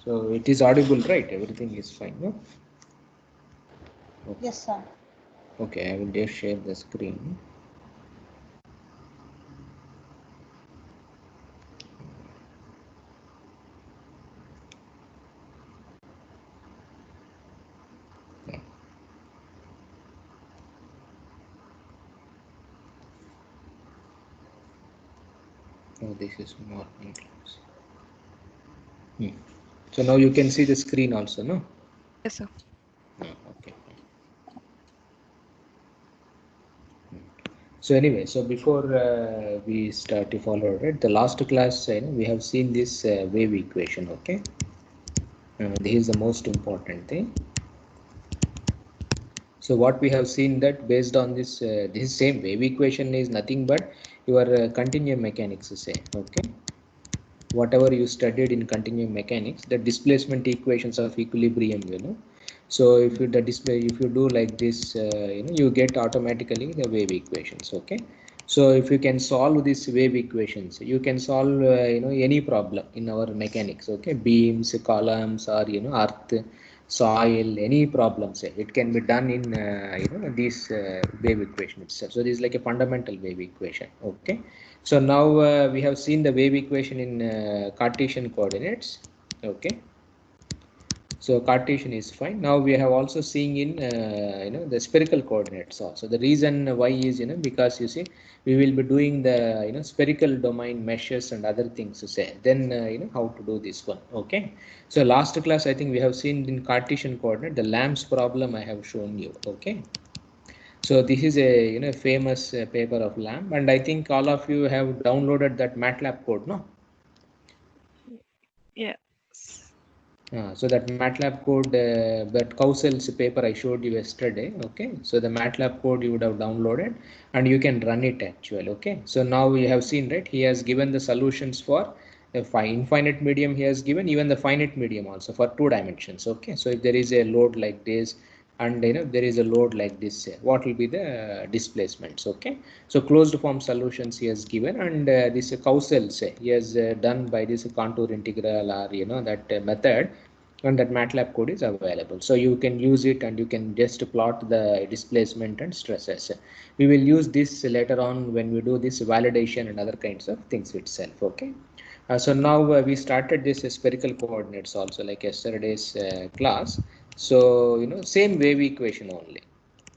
So it is audible, right? Everything is fine, no? Okay. Yes, sir. Okay, I will just share the screen. Oh, this is morning class. So now you can see the screen also, no? Yes, sir. Okay. So anyway, so before we start to follow, right? The last class, we have seen this wave equation. Okay, this is the most important thing. So what we have seen that based on this same wave equation is nothing but your continuum mechanics. Say, okay, whatever you studied in continuum mechanics, the displacement equations of equilibrium, So if you if you do like this, you get automatically the wave equations. Okay. So if you can solve these wave equations, you can solve any problem in our mechanics. Okay, beams, columns, or earth, soil, any problems. It can be done in this wave equation itself. So this is like a fundamental wave equation. Okay. So now we have seen the wave equation in Cartesian coordinates. Okay. So Cartesian is fine. Now we have also seen in the spherical coordinates also. The reason why is because you see we will be doing the spherical domain meshes and other things to say. Then how to do this one. Okay. So last class I think we have seen in Cartesian coordinate the Lamb's problem I have shown you. Okay. So this is a famous paper of Lamb, and I think all of you have downloaded that MATLAB code, no? Yes. So that MATLAB code, that Kausal's paper I showed you yesterday, okay? So the MATLAB code you would have downloaded, and you can run it actually, okay? So now we have seen, right? He has given the solutions for the infinite medium. He has given even the finite medium also for 2 dimensions, okay? So if there is a load like this, and there is a load like this, what will be the displacements? Okay, so closed form solutions he has given, and this Kausal's he has done by this contour integral, or that method, and that MATLAB code is available, so you can use it and you can just plot the displacement and stresses. We will use this later on when we do this validation and other kinds of things itself. Okay, so now we started this spherical coordinates also, like yesterday's class. So same wave equation only.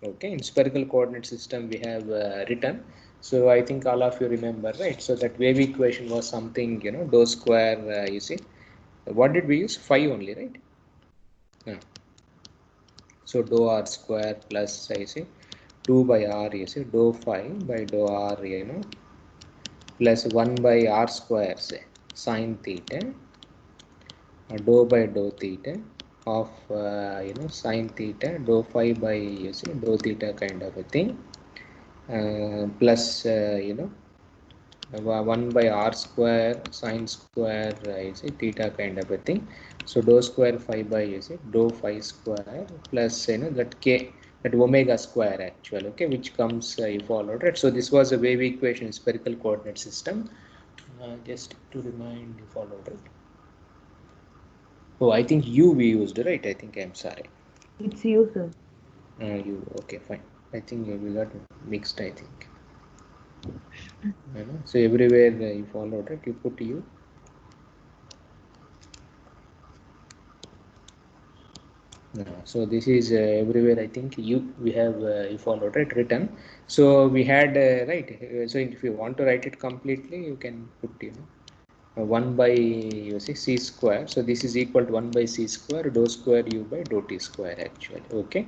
Okay, in spherical coordinate system we have written. So I think all of you remember, right? So that wave equation was something, dou square, you see, what did we use? Phi only, right? Yeah. So dou r square plus, I see, 2 by r, you see, dou phi by dou r, plus 1 by r square, say, sine theta, dou by dou theta of sine theta, dou phi by, you see, dou theta kind of a thing, plus 1 by r square sine square, you see, theta kind of a thing. So dou square phi by, you see, dou phi square plus that k, that omega square actually, okay, which comes you followed, right? So this was a wave equation spherical coordinate system. Just to remind, you followed, right? Oh, I think U we used, right? I think, I'm sorry. It's you, sir. You, okay, fine. I think we got mixed, I think. So everywhere you followed, right? You put U. So this is everywhere, I think we have you followed, right, written. So we had right. So if you want to write it completely, you can put 1 by, you see, c square. So this is equal to 1 by c square dou square u by dou t square actually. Okay.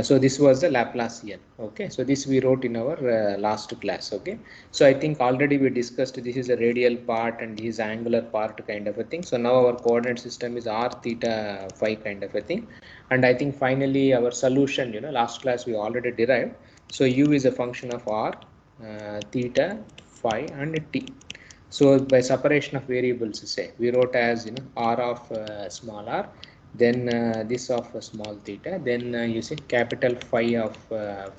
So this was the Laplacian. Okay. So this we wrote in our last class. Okay. So I think already we discussed this is a radial part and this is angular part kind of a thing. So now our coordinate system is r theta phi kind of a thing. And I think finally our solution, last class we already derived. So u is a function of r, theta, phi, and t. So by separation of variables, say we wrote as r of small r, then this of small theta, then you see capital phi of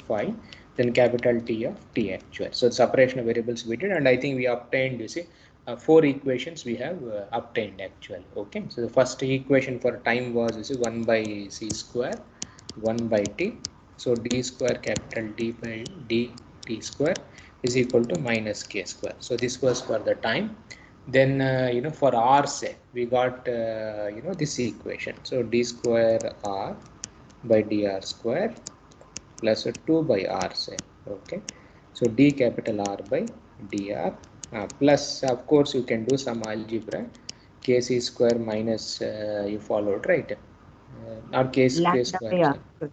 phi, then capital T of t actual. So the separation of variables we did, and I think we obtained, you see, four equations we have obtained actually. Okay, so the first equation for time was this is 1 by c square 1 by t. So d square capital D by dt square is equal to minus k square. So this was for the time. Then for r say we got this equation. So d square r by dr square plus 2 by r say. Okay, so d capital R by dr plus of course you can do some algebra, kc square minus you followed, right? Not k Lambda square, by so r square.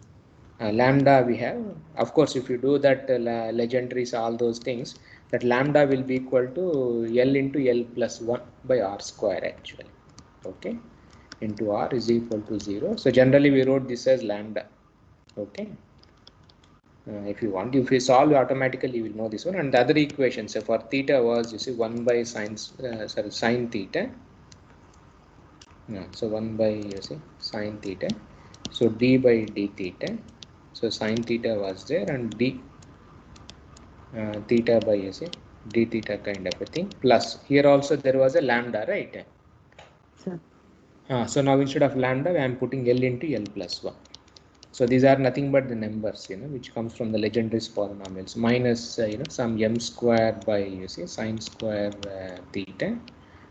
lambda we have, of course if you do that legendaries all those things, that lambda will be equal to L into L plus 1 by r square actually. Okay, into r is equal to 0. So generally we wrote this as lambda. Okay, if you want, if you solve automatically you will know this one. And the other equation, so for theta was, you see, 1 by sine theta. So 1 by, you see, sine theta. So d by d theta. So sine theta was there, and d theta by, you see, d theta kind of a thing. Plus here also there was a lambda, right? Sir. So now instead of lambda I am putting L into L plus 1. So these are nothing but the numbers, which comes from the Legendre's polynomials, minus some m square by, you see, sine square theta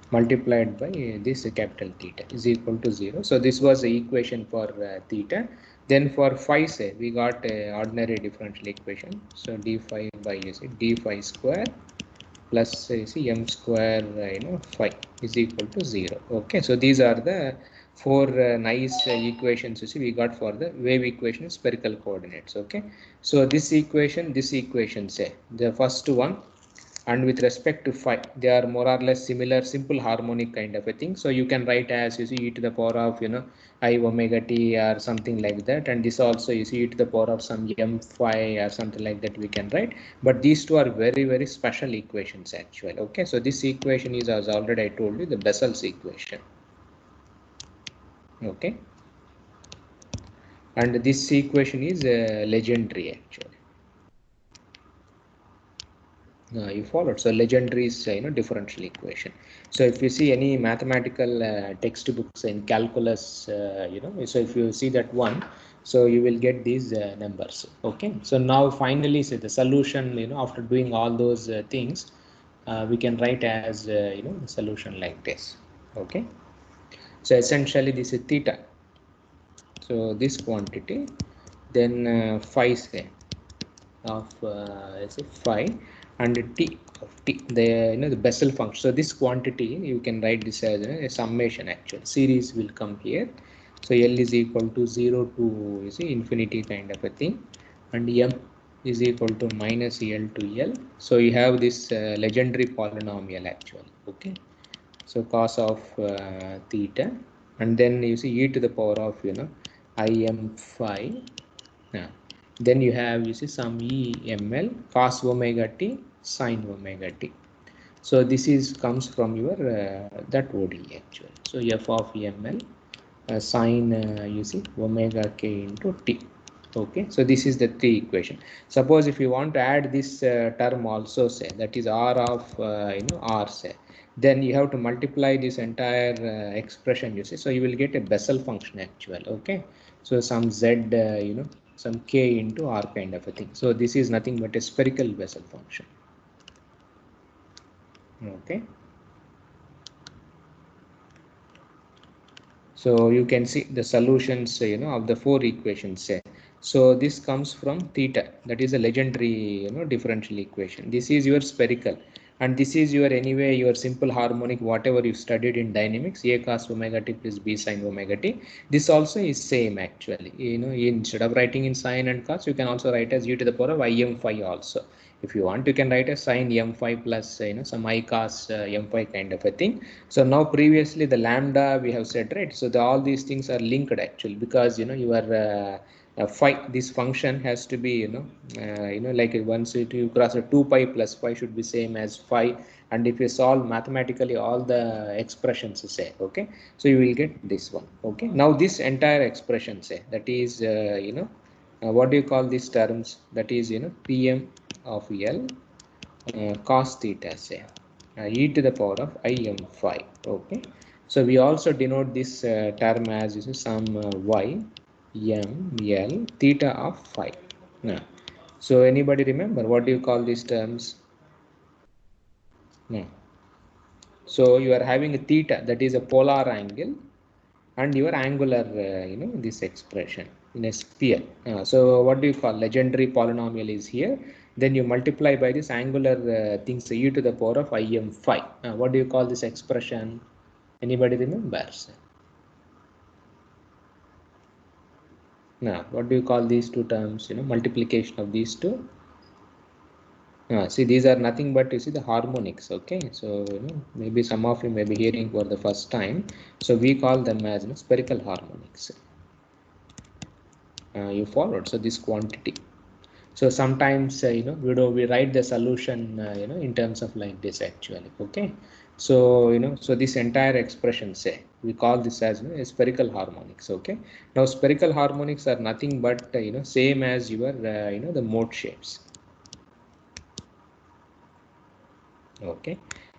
multiplied by this capital theta is equal to 0. So this was the equation for theta. Then for phi say we got a ordinary differential equation. So d phi by, you see, d phi square plus, you see, m square phi is equal to 0. Okay, so these are the four nice equations, you see, we got for the wave equation in spherical coordinates. Okay, so this equation say the first one, and with respect to phi they are more or less similar, simple harmonic kind of a thing. So you can write as, you see, e to the power of I omega t or something like that, and this also, you see, e to the power of some m phi or something like that we can write. But these two are very, very special equations actually. Okay, so this equation is, as already I told you, the Bessel's equation. Okay, and this equation is legendary actually. You followed. So legendary is differential equation. So if you see any mathematical textbooks in calculus, so if you see that one, so you will get these numbers. Okay, so now finally, so the solution, after doing all those things, we can write as the solution like this. Okay, so essentially this is theta. So this quantity, then phi say of say phi, and t of t, the the Bessel function. So this quantity you can write this as a summation actually. Series will come here. So L is equal to 0 to, you see, infinity kind of a thing, and m is equal to minus L to L. So you have this legendary polynomial actually. Okay, so cos of theta, and then you see e to the power of im phi. Then you have, you see, some EML cos omega t sin omega t. So this is comes from your that ODE actually. So f of EML sin you see omega k into t. Okay, so this is the three equation. Suppose if you want to add this term also, say, that is r of r say, then you have to multiply this entire expression, you see. So you will get a Bessel function actually. Okay, so some z some k into r kind of a thing. So this is nothing but a spherical Bessel function. Okay, so you can see the solutions of the four equations say. So this comes from theta, that is a legendary differential equation. This is your spherical, and this is your anyway your simple harmonic, whatever you studied in dynamics, a cos omega t plus b sin omega t. This also is same actually. Instead of writing in sin and cos, you can also write as u to the power of im phi also. If you want, you can write as sin m phi plus some I cos m phi kind of a thing. So now previously the lambda we have said, right? So all these things are linked actually, because your phi, this function has to be like once you cross a 2 pi plus phi should be same as phi. And if you solve mathematically all the expressions, say, okay, so you will get this one. Okay, now this entire expression, say, that is what do you call these terms? That is pm of L cos theta, say. e to the power of im phi. Okay, so we also denote this term as some y m l theta of phi. Now, so anybody remember what do you call these terms? No. So you are having a theta, that is a polar angle, and your angular this expression in a sphere. So what do you call legendary polynomial is here, then you multiply by this angular things e to the power of im phi. What do you call this expression? Anybody remembers? Now what do you call these two terms, multiplication of these two? See, these are nothing but the harmonics. Okay, so maybe some of you may be hearing for the first time. So we call them as spherical harmonics. You followed. So this quantity. So sometimes we write the solution in terms of like this actually. Okay, so so this entire expression, say we call this as spherical harmonics. Okay, now spherical harmonics are nothing but same as your the mode shapes. Okay,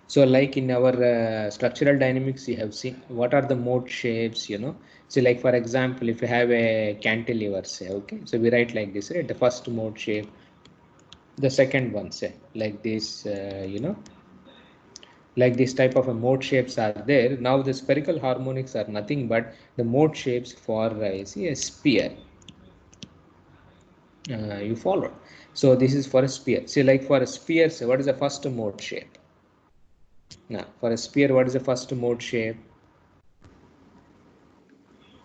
so like in our structural dynamics, you have seen what are the mode shapes. So like for example, if you have a cantilever, say, okay, so we write like this, right? The first mode shape, the second one, say like this, like this type of a mode shapes are there. Now the spherical harmonics are nothing but the mode shapes for see a sphere. You follow. So this is for a sphere. See, like for a sphere, say what is the first mode shape? Now for a sphere, what is the first mode shape?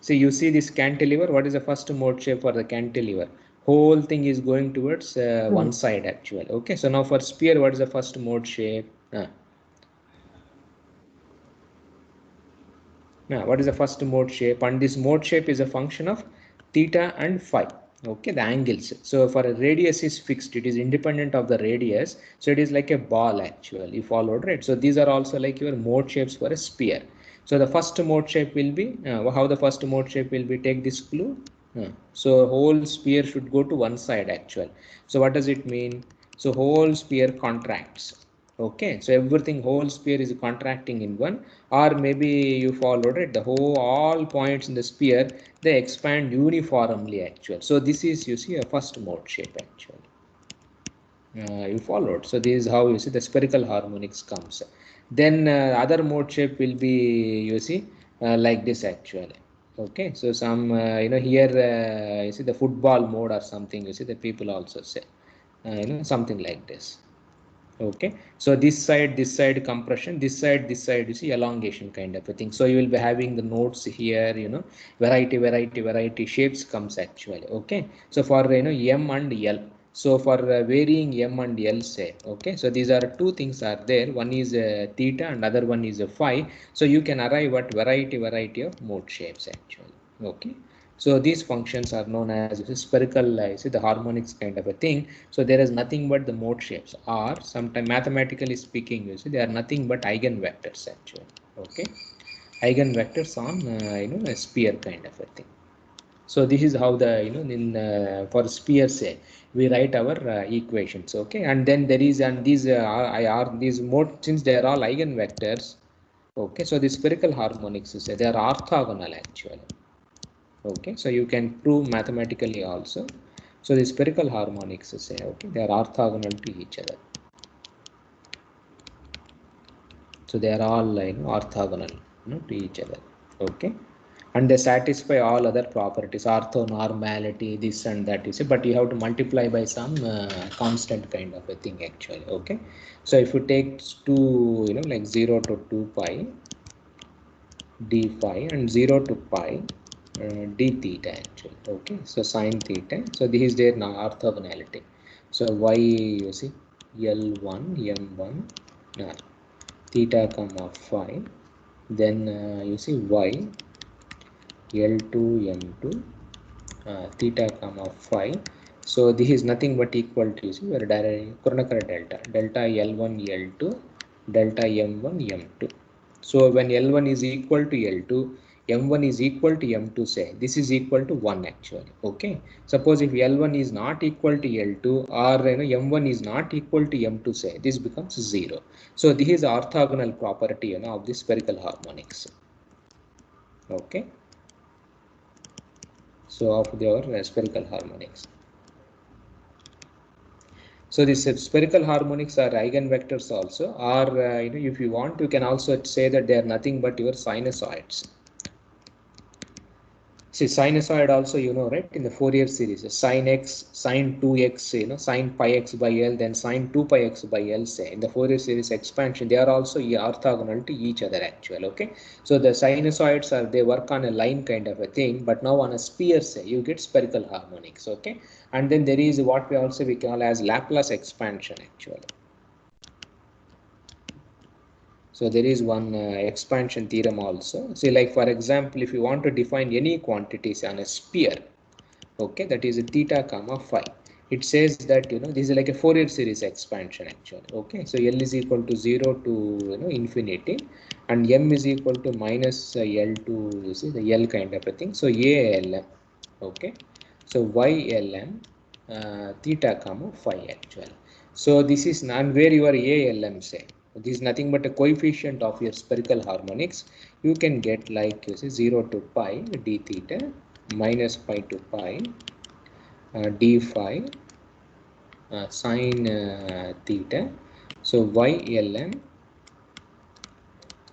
So you see this cantilever, what is the first mode shape for the cantilever? Whole thing is going towards one side actually. Okay, so now for sphere, what is the first mode shape? Now what is the first mode shape? And this mode shape is a function of theta and phi. Okay, the angles. So for a radius is fixed, it is independent of the radius. So it is like a ball actually, you followed, right? So these are also like your mode shapes for a sphere. So the first mode shape will be, how the first mode shape will be, take this clue. So whole sphere should go to one side actually. So what does it mean? So whole sphere contracts. Okay, so everything whole sphere is contracting in one, or maybe you followed it, the whole all points in the sphere, they expand uniformly actually. So this is, you see, a first mode shape actually. You followed. So this is how you see the spherical harmonics comes. Then other mode shape will be, you see, like this actually. Okay, so some here you see the football mode or something, you see the people also say something like this. Okay, so this side compression, this side you see elongation kind of a thing. So you will be having the nodes here, variety shapes comes actually. Okay, so for m and l, so for varying m and l, say, okay, so these are two things are there, one is theta and other one is a phi. So you can arrive at variety of mode shapes actually. Okay, so these functions are known as spherical, see the harmonics kind of a thing. So there is nothing but the mode shapes, or sometimes mathematically speaking, you see, they are nothing but eigenvectors actually. Okay, eigenvectors on a sphere kind of a thing. So this is how the in for sphere, say we write our equations. Okay, and then there is, and these are these mode, since they are all eigenvectors. Okay, so the spherical harmonics, say they are orthogonal actually. Okay, so you can prove mathematically also. So the spherical harmonics, say, okay, they are orthogonal to each other. So they are all orthogonal to each other. Okay, and they satisfy all other properties, orthonormality, this and that, you see, but you have to multiply by some constant kind of a thing actually. Okay, so if you take two, like 0 to 2 pi d phi and 0 to pi d theta actually. Okay, so sine theta, so this is their now orthogonality. So y, you see, l1 m1 theta comma phi, then you see y l2 m2 theta comma phi. So this is nothing but equal to, you see, your Kronecker delta l1 l2 delta m1 m2. So when L1 is equal to L2, m1 is equal to m2, say this is equal to 1 actually. Okay, suppose if L1 is not equal to L2, or m1 is not equal to m2, say this becomes 0. So this is orthogonal property of the spherical harmonics. Okay, so of our spherical harmonics. So these spherical harmonics are eigenvectors also, or if you want, you can also say that they are nothing but your sinusoids. See, sinusoid also, right, in the Fourier series, sine x, sine 2x, sine pi x by L, then sine 2 pi x by L, say, in the Fourier series expansion, they are also orthogonal to each other actually, okay? So the sinusoids they work on a line kind of a thing, but now on a sphere, say, you get spherical harmonics, okay? And then there is what we call as Laplace expansion actually. So there is one expansion theorem also. See, like for example, if you want to define any quantities on a sphere, okay, that is a theta comma phi, it says that this is like a Fourier series expansion actually. Okay, so L is equal to 0 to infinity, and m is equal to minus L to, you see, the L kind of a thing. So ALM, okay, so YLM theta comma phi actually. So this is non where your ALM, say, this is nothing but a coefficient of your spherical harmonics. You can get like, you see, 0 to pi d theta minus pi to pi d phi sine theta. So YLM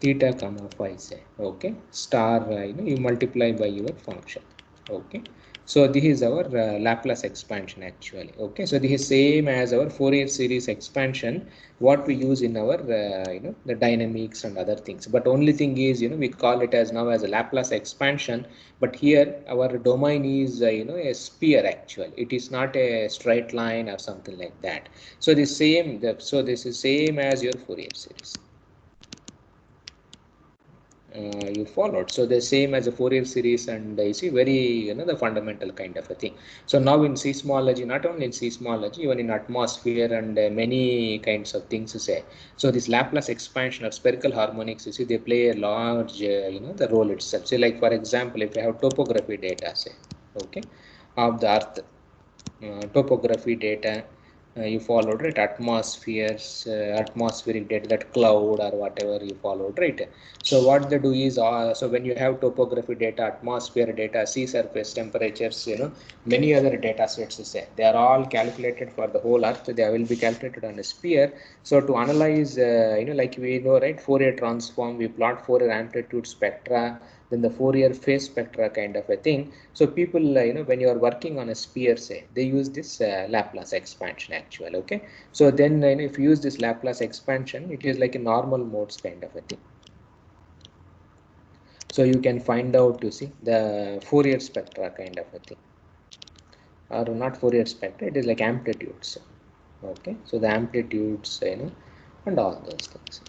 theta comma phi, say, okay, star you multiply by your function. Okay, so this is our Laplace expansion actually. Okay, so this is same as our Fourier series expansion what we use in our the dynamics and other things, but only thing is we call it as now as a Laplace expansion, but here our domain is a sphere actually. It is not a straight line or something like that. So this is same as your Fourier series. You followed, so the same as a Fourier series, and you see very the fundamental kind of a thing. So now in seismology, not only in seismology, even in atmosphere and many kinds of things to say, so this Laplace expansion of spherical harmonics, you see, they play a large the role itself. So like for example, if you have topography data, say, okay, of the earth, topography data, you followed, right, atmospheres, atmospheric data, that cloud or whatever you followed, right? So what they do is, so when you have topography data, atmosphere data, sea surface temperatures, many other data sets, say, they are all calculated for the whole earth. They will be calculated on a sphere. So to analyze, like we know, right, Fourier transform, we plot Fourier amplitude spectra, then the Fourier phase spectra kind of a thing. So people, when you are working on a sphere, say, they use this Laplace expansion actually. Okay, so then if you use this Laplace expansion, it is like a normal modes kind of a thing. So you can find out, you see, the Fourier spectra kind of a thing, or not Fourier spectra, it is like amplitudes. Okay, so the amplitudes, and all those things.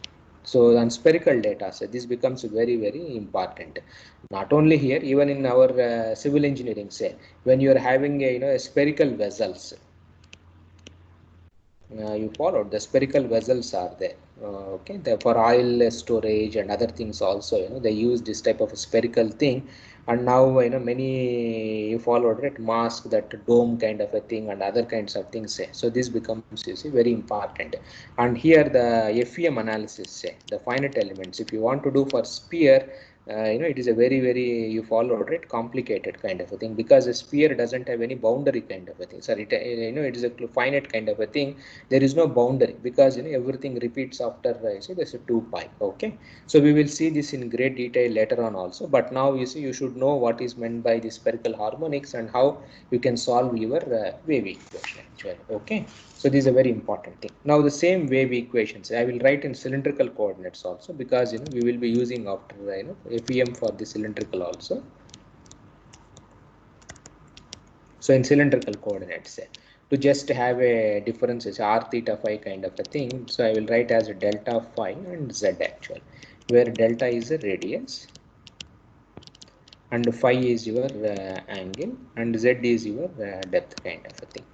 So on spherical data, so this becomes very, very important. Not only here, even in our civil engineering, say, when you are having a spherical vessels, you followed, the spherical vessels are there. Okay, for oil storage and other things also, they use this type of a spherical thing. And now many, you followed, right, mask, that dome kind of a thing, and other kinds of things, say. So this becomes, you see, very important. And here the FEM analysis, say, the finite elements, if you want to do for sphere, it is a very, very, you followed, right, complicated kind of a thing, because a sphere doesn't have any boundary kind of a thing. Sorry, it is a finite kind of a thing. There is no boundary, because everything repeats after, so there's a 2 pi. Okay, so we will see this in great detail later on also, but now you see, you should know what is meant by the spherical harmonics and how you can solve your wave equation actually. Okay, so this is a very important thing. Now the same wave equations I will write in cylindrical coordinates also, because we will be using after FEM for the cylindrical also. So in cylindrical coordinates, to just have a difference is r theta phi kind of a thing. So I will write as a delta phi and z actual, where delta is a radius and phi is your angle and z is your depth kind of a thing.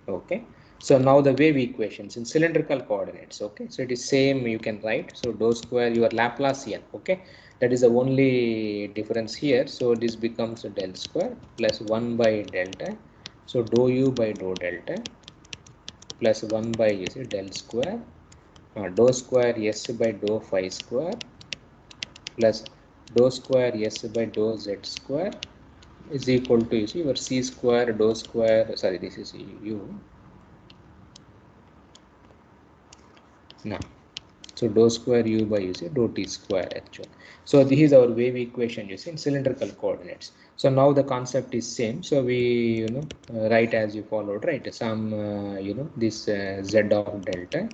Okay, so now the wave equations in cylindrical coordinates. Okay, so it is same, you can write, so dou square your Laplacian. Okay, That is the only difference here. So this becomes del square plus 1 by delta. So dou u by dou delta plus 1 by del square dou square s by dou phi square plus dou square s by dou z square is equal to your c square dou square, sorry, this is u now. So dou square u by dou t square actually. So this is our wave equation in cylindrical coordinates. So now the concept is same. So we write as you followed, right? Some this z of delta.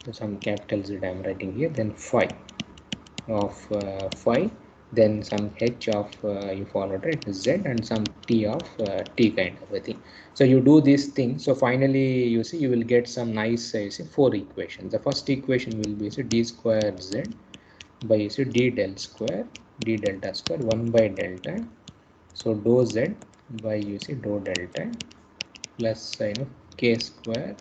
So some capital Z I am writing here. Then phi of phi. Then some h of you followed, right? Z, and some t of t kind of a thing. So you do this thing. So finally you see you will get some nice 4 equations. The first equation will be d square z by d del square d delta square 1 by delta. So dou z by dou delta plus k square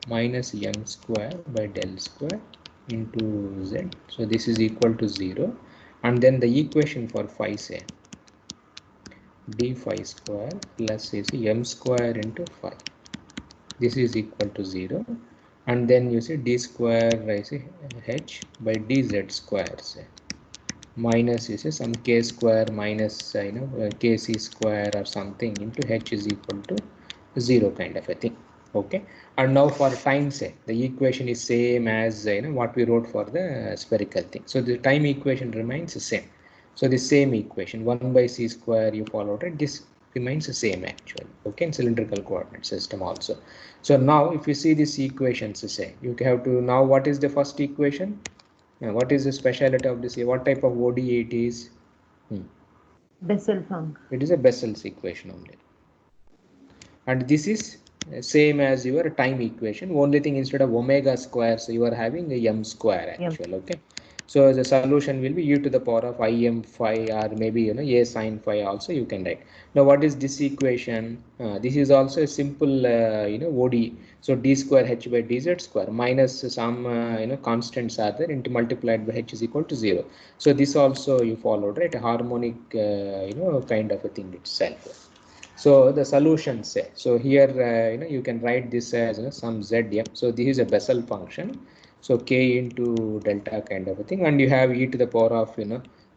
minus m square by del square into z. So this is equal to 0, and then the equation for phi say d phi square plus m square into phi. This is equal to 0, and then you see d square h by dz square say minus some k square minus kc square or something into h is equal to 0 kind of a thing. Okay, and now for time say the equation is same as what we wrote for the spherical thing. So the time equation remains the same. So the same equation 1 by c square you followed it, this remains the same actually. Okay, in cylindrical coordinate system also. So now if you see this equations say you have to now what is the first equation? What is the speciality of this? What type of ODE it is? Bessel function. It is a Bessel's equation only. And this is same as your time equation. Only thing, instead of omega square, so you are having a m square actual. Okay. So the solution will be u to the power of im phi, or maybe a sin phi also you can write. Now what is this equation? This is also a simple ODE. So d square h by dz square minus some constants are there into multiplied by h is equal to 0. So this also you followed, right? A harmonic kind of a thing itself. So the solution say, so here you can write this as some z. Yeah. So this is a Bessel function. So k into delta kind of a thing, and you have e to the power of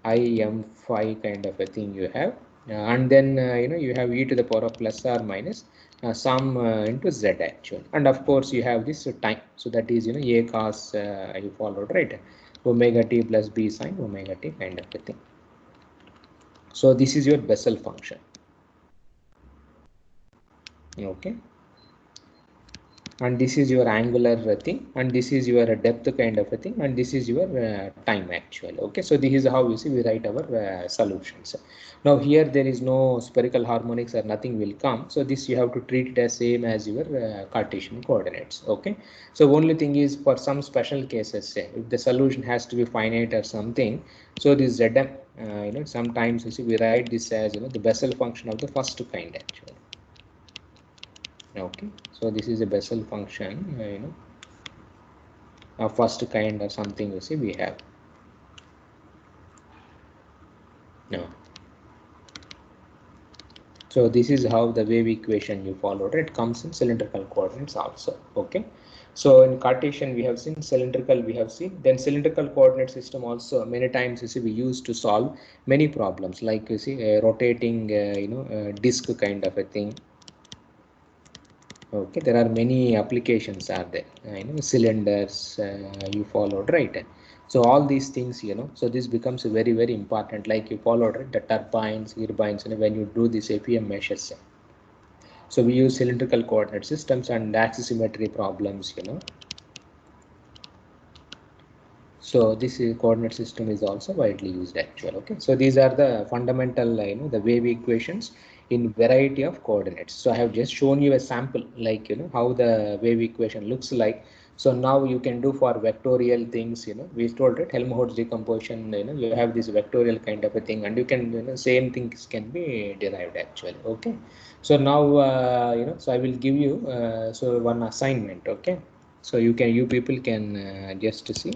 I m phi kind of a thing you have, and then you have e to the power of plus or minus some into z actually, and of course you have this time. So that is a cos you followed, right? Omega t plus b sine omega t kind of a thing. So this is your Bessel function. Okay, and this is your angular thing, and this is your depth kind of a thing, and this is your time actually. Okay, so this is how you see we write our solutions. Now here there is no spherical harmonics or nothing will come, so this you have to treat it as same as your Cartesian coordinates. Okay, so only thing is for some special cases, say if the solution has to be finite or something, so this Zm sometimes you see we write this as the Bessel function of the first kind actually. Okay, so this is a Bessel function first kind or something you see we have. No. So this is how the wave equation you followed. It comes in cylindrical coordinates also. Okay, so in Cartesian we have seen, cylindrical we have seen, then cylindrical coordinate system also many times you see we use to solve many problems, like you see a rotating disc kind of a thing. Okay, there are many applications are there, cylinders you followed, right? So all these things, so this becomes very, very important, like you followed, right? The turbines, turbines, when you do this APM measures. So we use cylindrical coordinate systems and axisymmetry problems, So this coordinate system is also widely used actually. Okay, so these are the fundamental, the wave equations in variety of coordinates. So I have just shown you a sample, like how the wave equation looks like. So now you can do for vectorial things, we told it Helmholtz decomposition, you have this vectorial kind of a thing, and you can same things can be derived actually. Okay, so now so I will give you so one assignment. Okay, so you people can just see.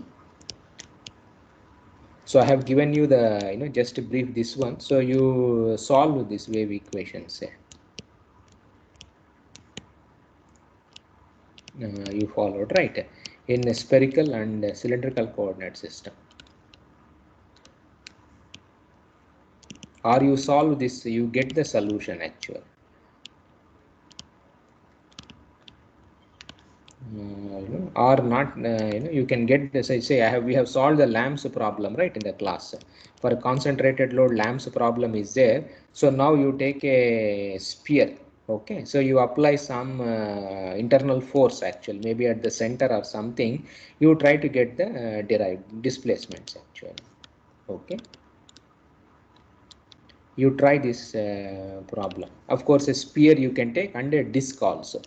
So I have given you the, just to brief this one. So you solve this wave equation, say. You followed, right, in a spherical and cylindrical coordinate system. Or you solve this, you get the solution actually. Or not, you can get this. I say we have solved the lamps problem, right, in the class. For a concentrated load, lamps problem is there. So now you take a sphere. Okay, so you apply some internal force actually, maybe at the center or something. You try to get the derived displacements actually. Okay, you try this problem. Of course, a sphere you can take, and a disc also.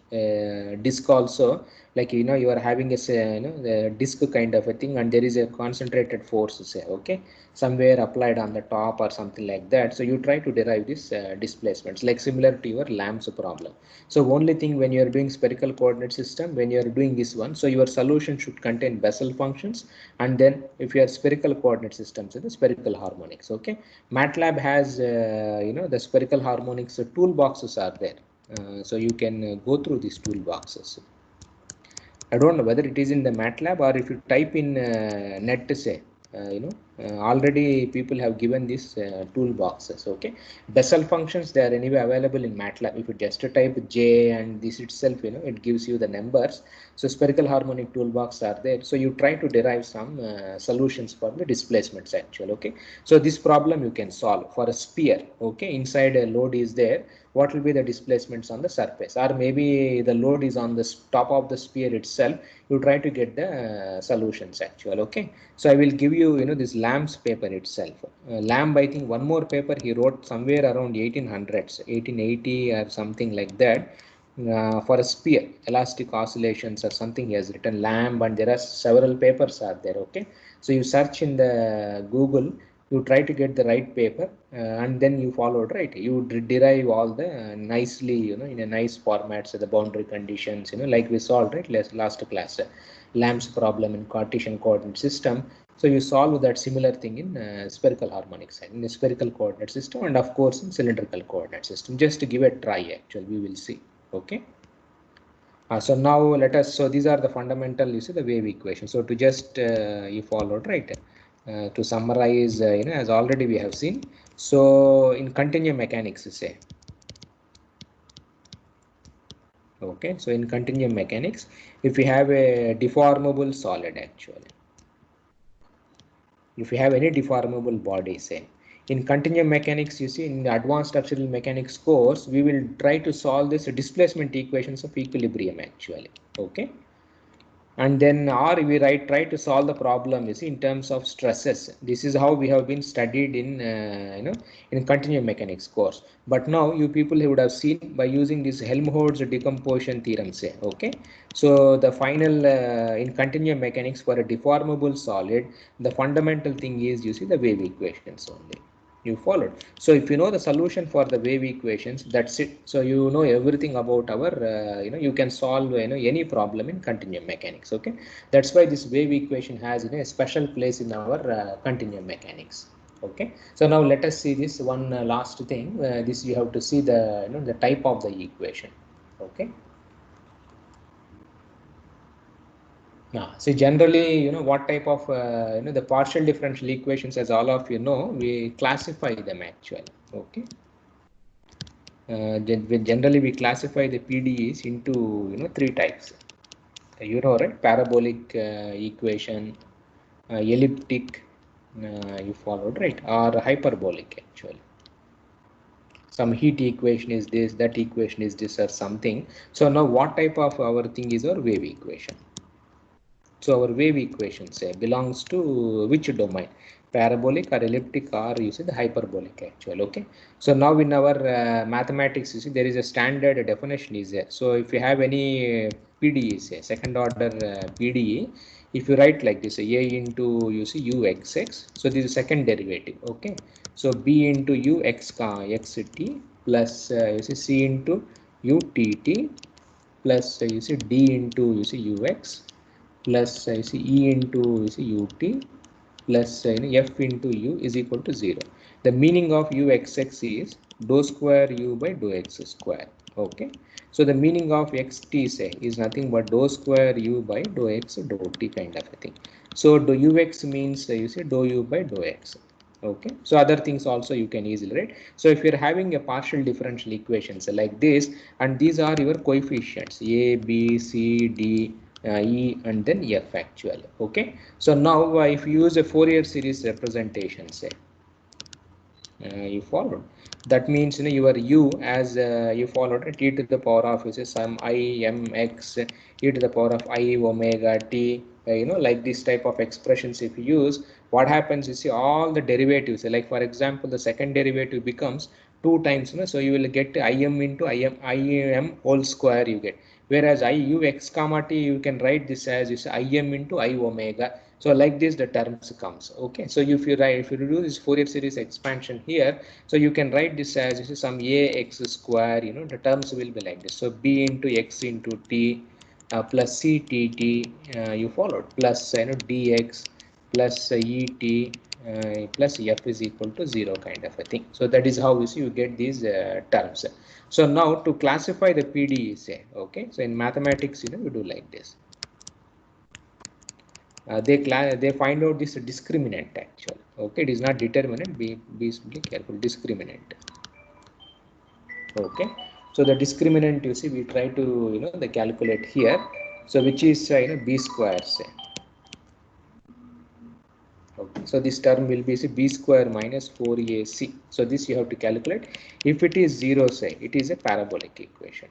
Disc also, like you are having a the disc kind of a thing, and there is a concentrated force, say, okay, somewhere applied on the top or something like that. So you try to derive this displacements, like similar to your lamps problem. So only thing, when you are doing spherical coordinate system, when you are doing this one, so your solution should contain Bessel functions, and then if you are spherical coordinate systems, the spherical harmonics. Okay, MATLAB has the spherical harmonics toolboxes are there, so you can go through these toolboxes. I don't know whether it is in the MATLAB, or if you type in net, say, already people have given these toolboxes. Okay, Bessel functions, they are anyway available in MATLAB. If you just type J and this itself, it gives you the numbers. So spherical harmonic toolbox are there. So you try to derive some solutions for the displacements actually. Okay, so this problem you can solve for a sphere. Okay, inside a load is there. What will be the displacements on the surface, or maybe the load is on the top of the sphere itself. You try to get the solutions actual. Okay, so I will give you this Lamb's paper itself. Lamb, I think one more paper he wrote somewhere around 1800s, 1880 or something like that, for a sphere, elastic oscillations or something. He has written Lamb, and there are several papers are there. Okay, so you search in the Google, you try to get the right paper, and then you followed, right, you derive all the nicely, in a nice format, so the boundary conditions, like we solved, right, last class, Lamb's problem in Cartesian coordinate system. So you solve that similar thing in spherical harmonics, in the spherical coordinate system, and of course in cylindrical coordinate system. Just to give a try actually, we will see. Okay, so now let us, so these are the fundamental, the wave equation. So to just you followed, right, to summarize, as already we have seen. So in continuum mechanics, say, okay, so in continuum mechanics, if we have a deformable solid actually, if you have any deformable body, say, in continuum mechanics, you see, in the advanced structural mechanics course, we will try to solve this displacement equations of equilibrium actually. Okay, and then, or we try to solve the problem, in terms of stresses. This is how we have been studied in in continuum mechanics course. But now you people would have seen by using this Helmholtz decomposition theorem, say. Okay, so the final in continuum mechanics, for a deformable solid, the fundamental thing is, the wave equations only. You followed. So if you know the solution for the wave equations, that's it. So you know everything about our you can solve any problem in continuum mechanics. Okay, that's why this wave equation has a special place in our continuum mechanics. Okay, so now let us see this one last thing. This you have to see the the type of the equation. Okay, so generally, what type of the partial differential equations, as all of you know, we classify them actually. Okay, generally we classify the PDEs into three types. Right, parabolic equation, elliptic, you followed, right, or hyperbolic actually. Some heat equation is this, that equation is this, or something. So now what type of our thing is our wave equation? So our wave equation, say, belongs to which domain? Parabolic or elliptic, or the hyperbolic actually. Okay, so now in our mathematics, there is a standard definition is there. So if you have any PDE, say second order PDE, if you write like this, a into uxx, so this is second derivative. Okay, so b into xt plus c into utt plus d into ux plus E into ut plus f into u is equal to 0. The meaning of uxx is dou square u by dou x square. Okay, so the meaning of xt say is nothing but dou square u by dou x dou t kind of a thing. So dou ux means you say dou u by dou x. Okay, so other things also you can easily write. So if you're having a partial differential equations like this, and these are your coefficients a, b, c, d, e, and then f actually. Okay, so now if you use a Fourier series representation, say you followed, that means your u as you followed t to the power of some I m x e to the power of I omega t, like this type of expressions if you use, what happens is, see, all the derivatives, like for example the second derivative becomes 2 times, so you will get im into im whole square you get, whereas I u x comma t you can write this as im into I omega. So like this the terms comes. Okay, so if you do this Fourier series expansion here, so you can write this as some a x square, the terms will be like this. So b into x into t plus c t t, you followed, plus dx plus et plus f is equal to 0 kind of a thing. So that is how you get these terms. So now to classify the PDE, say, okay, so in mathematics we do like this. They find out this discriminant actually. Okay, it is not determinant. Be simply careful. Discriminant. Okay, so the discriminant, you see, we try to they calculate here. So which is b square, say. Okay, so this term will be b square minus 4ac. So this you have to calculate. If it is 0, say, it is a parabolic equation.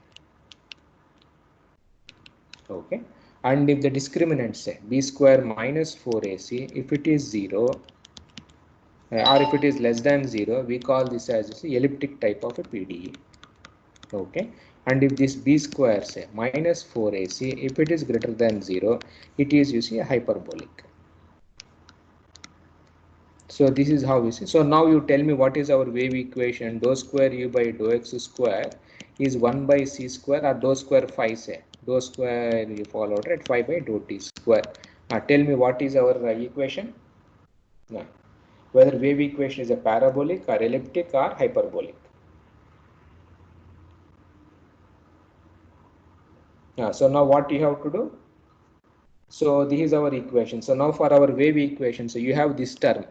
Okay, and if the discriminant, say, b square minus 4ac, if it is 0, or if it is less than 0, we call this as elliptic type of a PDE. Okay, and if this b square, say, minus 4ac, if it is greater than 0, it is, you see, a hyperbolic. So this is how we see. So now you tell me what is our wave equation. Dou square u by dou x square is 1 by c square, or dou square phi, say. Dou square you followed, right? Phi by dou t square. Tell me what is our equation. No. Whether wave equation is a parabolic or elliptic or hyperbolic. So now what you have to do? So this is our equation. So now for our wave equation, so you have this term,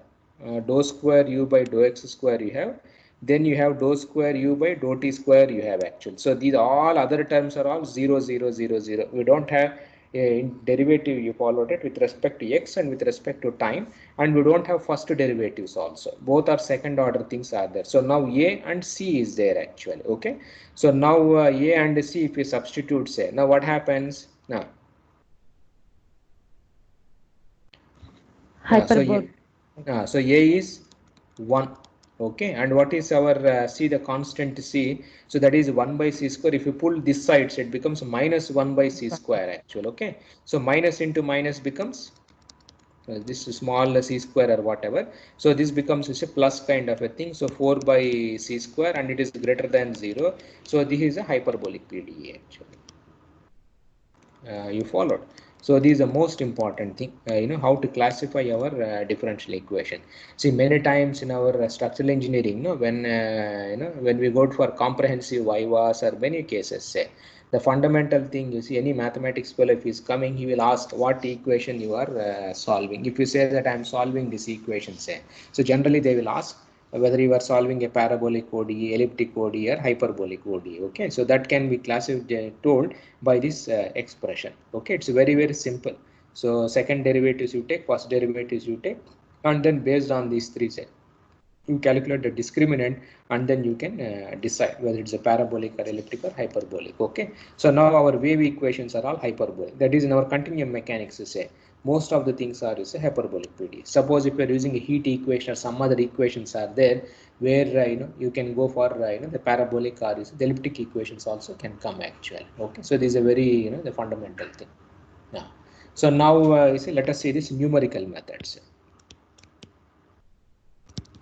dou square u by dou x square you have, then you have dou square u by dou t square you have actually. So these all other terms are all 0, 0, 0, 0. We don't have a derivative, you followed it with respect to x and with respect to time, and we don't have first derivatives also. Both are second order things are there. So now a and c is there actually. Okay, so now a and c, if you substitute, say, now what happens now? Hyperbolic. So a is 1. Okay, and what is our c, the constant c? So that is 1 by c square. If you pull this side, so it becomes minus 1 by c square actually. Okay, so minus into minus becomes this small c square or whatever. So this becomes a plus kind of a thing. So 4 by c square, and it is greater than 0. So this is a hyperbolic PDE actually. You followed. So this is the most important thing, how to classify our differential equation. See, many times in our structural engineering, when we go for comprehensive vivas or many cases, say, the fundamental thing, you see, any mathematics fellow, if he is coming, he will ask what equation you are solving. If you say that I am solving this equation, say, so generally they will ask whether you are solving a parabolic ODE, elliptic ODE, or hyperbolic ODE. Okay, so that can be classified, told by this expression. Okay, it's very, very simple. So second derivatives you take, first derivatives you take, and then based on these three sets, you calculate the discriminant, and then you can decide whether it's a parabolic or elliptic or hyperbolic. Okay, so now our wave equations are all hyperbolic. That is in our continuum mechanics, you say most of the things are hyperbolic PDE. Suppose if you are using a heat equation or some other equations are there where you can go for the parabolic or the elliptic equations also can come actually. Okay, so this is a very the fundamental thing. Now, so now you see, let us see this numerical methods.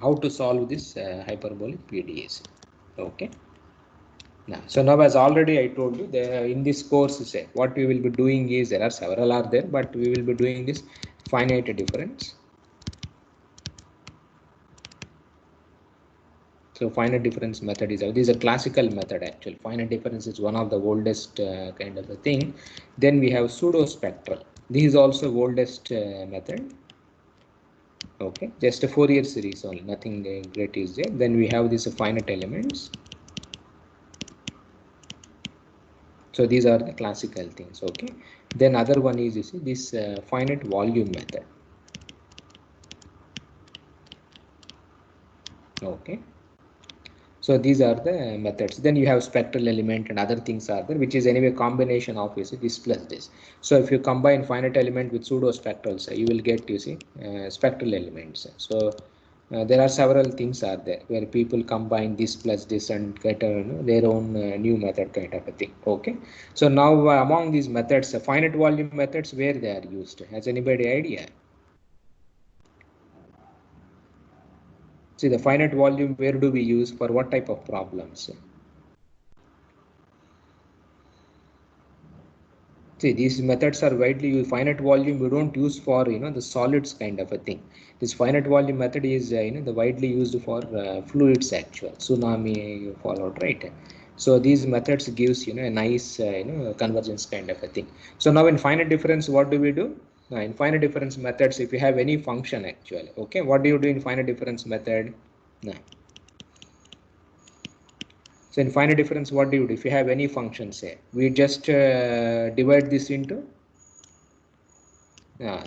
How to solve this hyperbolic PDEs. Okay. So now, as already I told you, in this course, say, what we will be doing is, there are several are there, but we will be doing this finite difference. So finite difference method is this is a classical method actually. Finite difference is one of the oldest kind of a thing. Then we have pseudo spectral. This is also oldest method. Okay, just a Fourier series only, nothing great is there. Then we have these finite elements. So these are the classical things. Okay, then other one is, you see, this finite volume method. Okay, so these are the methods. Then you have spectral element and other things are there, which is anyway combination of, you see, this plus this. So if you combine finite element with pseudo spectrals, you will get, you see, spectral elements. So there are several things are there where people combine this plus this and get their own new method kind of a thing. Okay, so now among these methods, finite volume methods, where they are used, has anybody idea? See, the finite volume, where do we use, for what type of problems? See, these methods are widely used. Finite volume we don't use for the solids kind of a thing. This finite volume method is the widely used for fluids actual. Tsunami you followed, right? So these methods gives a nice convergence kind of a thing. So now in finite difference, what do we do? Now in finite difference methods, if you have any function actually, okay, what do you do in finite difference method? Now, so in finite difference, what do you do? If you have any function, say, we just divide this into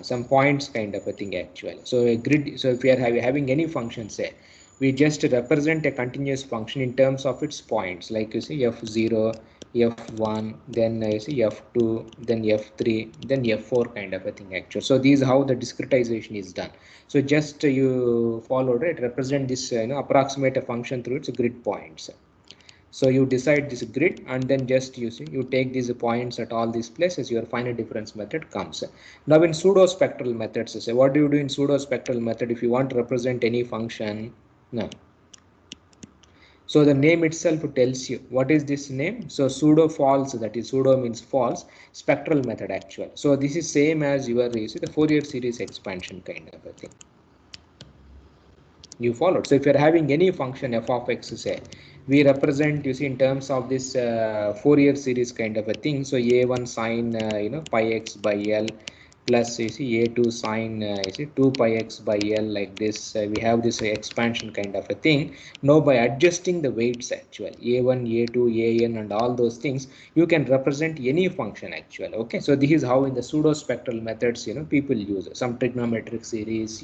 some points kind of a thing actually. So a grid, so if we are having any function, say, we just represent a continuous function in terms of its points, like you see f0, f1, then you see f2, then f3, then f4 kind of a thing actually. So this is how the discretization is done. So just you follow, right, represent this approximate a function through its grid points. So you decide this grid and then just you take these points at all these places, your finite difference method comes. Now in pseudo spectral methods, say, what do you do in pseudo spectral method if you want to represent any function? No. So the name itself tells you what is this name. So pseudo false, that is pseudo means false, spectral method actual. So this is same as your the Fourier series expansion kind of a thing. You followed. So if you're having any function f of x, say, we represent, you see, in terms of this Fourier series kind of a thing. So a1 sine pi x by L plus, you see, a2 sine you see 2 pi x by L, like this. We have this expansion kind of a thing. Now by adjusting the weights actual a1, a2, an and all those things, you can represent any function actual. Okay, so this is how in the pseudo spectral methods people use some trigonometric series.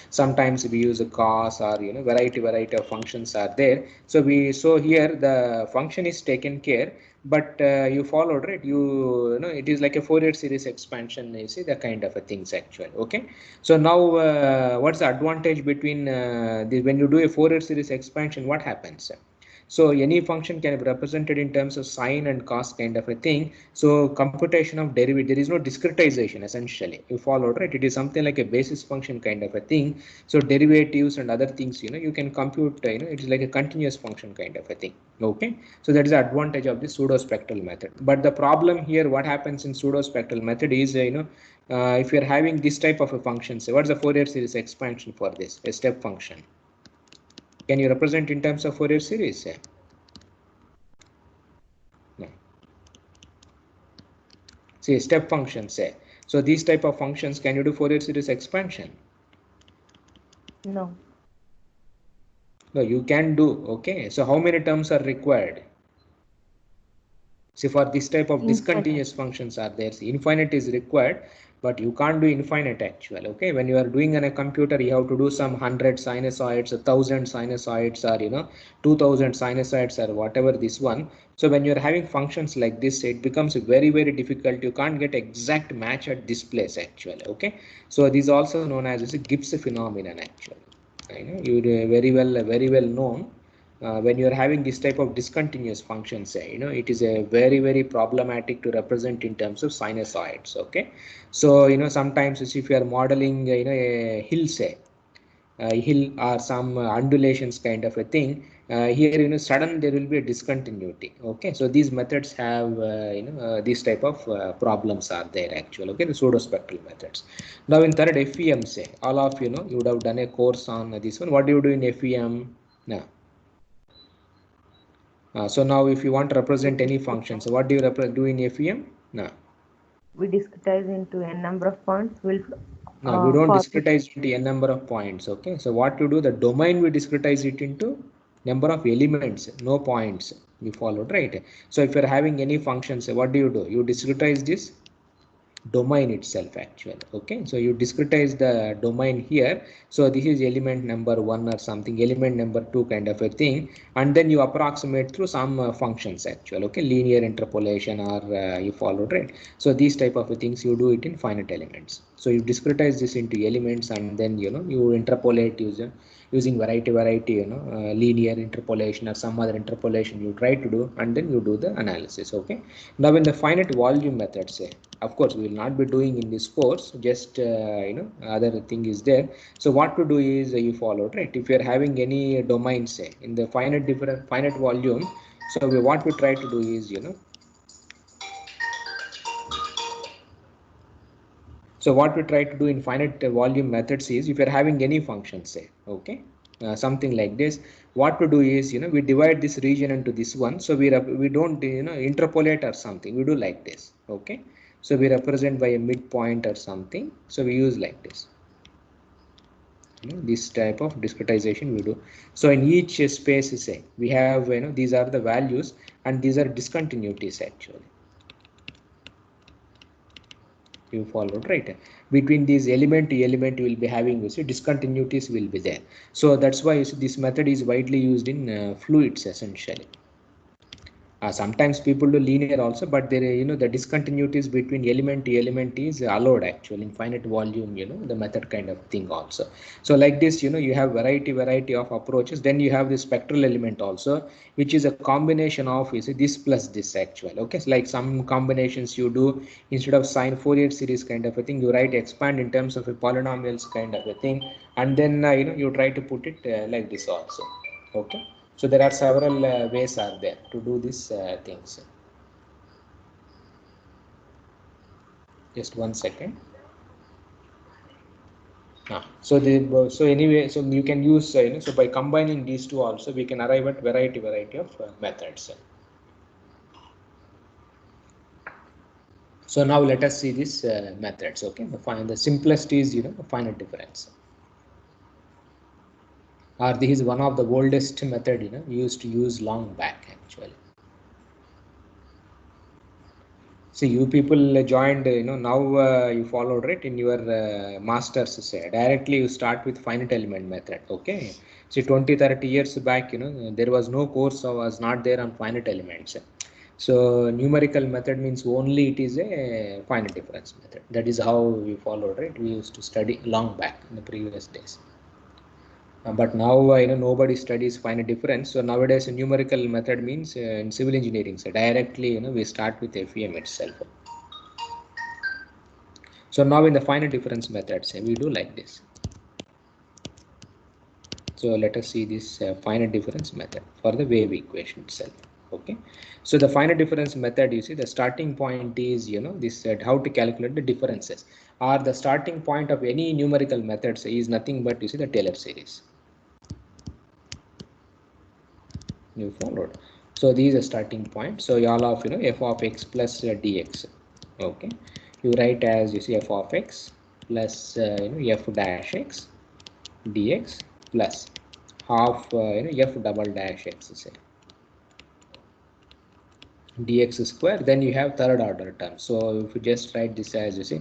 Sometimes we use a cos or variety of functions are there. So here the function is taken care, but you followed, right? You know it is like a Fourier series expansion, you see, the kind of a things actually. Okay, so now what's the advantage between when you do a Fourier series expansion, what happens? So any function can be represented in terms of sine and cos kind of a thing. So computation of derivative, there is no discretization essentially. You followed, right? It is something like a basis function kind of a thing. So derivatives and other things, you can compute, it is like a continuous function kind of a thing. Okay. So that is the advantage of the pseudo spectral method. But the problem here, what happens in pseudo spectral method is, if you're having this type of a function, say, what's the Fourier series expansion for this? A step function. Can you represent in terms of Fourier series? No. See, step function, say. So these type of functions, can you do Fourier series expansion? No. No, you can do. Okay. So how many terms are required? See, for this type of discontinuous functions are there. See, infinite is required, but you can't do infinite actual. Okay, when you are doing on a computer, you have to do some 100 sinusoids, 1,000 sinusoids, or 2,000 sinusoids, or whatever this one. So when you're having functions like this, it becomes very difficult. You can't get exact match at this place actually. Okay, so this is also known as a Gibbs phenomenon actually. You very well known. When you are having this type of discontinuous functions, it is a very problematic to represent in terms of sinusoids. Okay, so sometimes if you are modeling a hill, say a hill or some undulations kind of a thing, here sudden there will be a discontinuity. Okay, so these methods have these type of problems are there actually. Okay, the pseudo spectral methods. Now in third, FEM, say, all of you would have done a course on this one. What do you do in FEM? Now So now if you want to represent any function, so what do you do in FEM? No. We discretize into n number of points. No, we don't For discretize into n number of points. Okay, so what you do, the domain we discretize it into number of elements, no points. You followed, right? So if you're having any functions, what do? You discretize this domain itself actually. Okay, so you discretize the domain here. So this is element number 1 or something, element number 2 kind of a thing, and then you approximate through some functions actually. Okay, linear interpolation or you followed, right? So these type of things you do it in finite elements. So you discretize this into elements, and then you interpolate using variety linear interpolation or some other interpolation you try to do, and then you do the analysis. Okay, now in the finite volume method, say, of course we will not be doing in this course, just other thing is there. So what to do is you follow, right? If you are having any domain, say in the finite volume, so what we try to do is so what we try to do in finite volume methods is, if you're having any function, say, okay, something like this, what to do is we divide this region into this one. So we don't interpolate or something, we do like this. Okay, so we represent by a midpoint or something, so we use like this. This type of discretization we do. So in each space, say, we have these are the values, and these are discontinuities actually. You followed, right? Between these element to element, you will be having, you see, discontinuities will be there. So that's why, you see, this method is widely used in fluids essentially. Sometimes people do linear also, but there the discontinuities between element to element is allowed actually in finite volume, the method kind of thing also. So like this, you have variety of approaches. Then you have the spectral element also, which is a combination of, you see, this plus this actually. Okay, so like some combinations you do, instead of sine Fourier series kind of a thing, you write expand in terms of a polynomials kind of a thing, and then you try to put it like this also. Okay, so there are several ways are there to do these things. Just 1 second. So anyway, so you can use so by combining these two also, we can arrive at variety of methods. So now let us see these methods. Okay, the simplest is finite difference, or this is one of the oldest method used to use long back actually. So you people joined, now you followed, right, in your masters, say, directly you start with finite element method. Okay, so 20-30 years back, there was no course or was not there on finite elements. So numerical method means only it is a finite difference method. That is how we followed, right? We used to study long back in the previous days. But now nobody studies finite difference. So nowadays a numerical method means in civil engineering, so directly we start with FEM itself. So now in the finite difference method, say, we do like this. So let us see this finite difference method for the wave equation itself. Okay, so the finite difference method, you see, the starting point is this how to calculate the differences, or the starting point of any numerical methods is nothing but, you see, the Taylor series. You followed. So these are starting point. So all of f of x plus dx. Okay, you write as, you see, f of x plus f dash x dx plus half f double dash x, say, dx square. Then you have third order term. So if you just write this as, you see,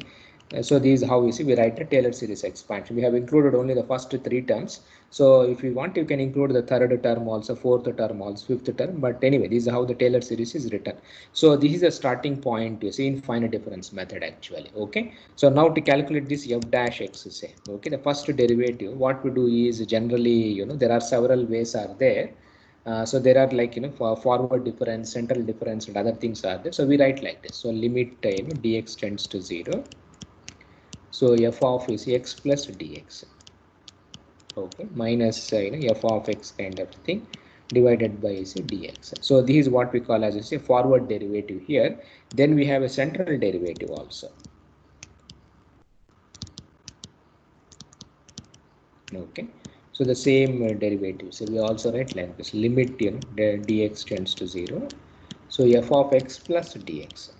so this is how you see we write a Taylor series expansion. We have included only the first 3 terms. So if you want, you can include the third term also, fourth term also, fifth term. But anyway, this is how the Taylor series is written. So this is a starting point, you see, in finite difference method actually. Okay, so now to calculate this f dash x, say, okay, the first derivative, what we do is generally there are several ways are there. So there are like for forward difference, central difference, and other things are there. So we write like this. So limit dx tends to 0. So f of is x plus dx. Okay, minus f of x kind of thing divided by dx. So this is what we call as a forward derivative here. Then we have a central derivative also. Okay, So the same derivative. So we also write like this, limit the dx tends to 0. So f of x plus dx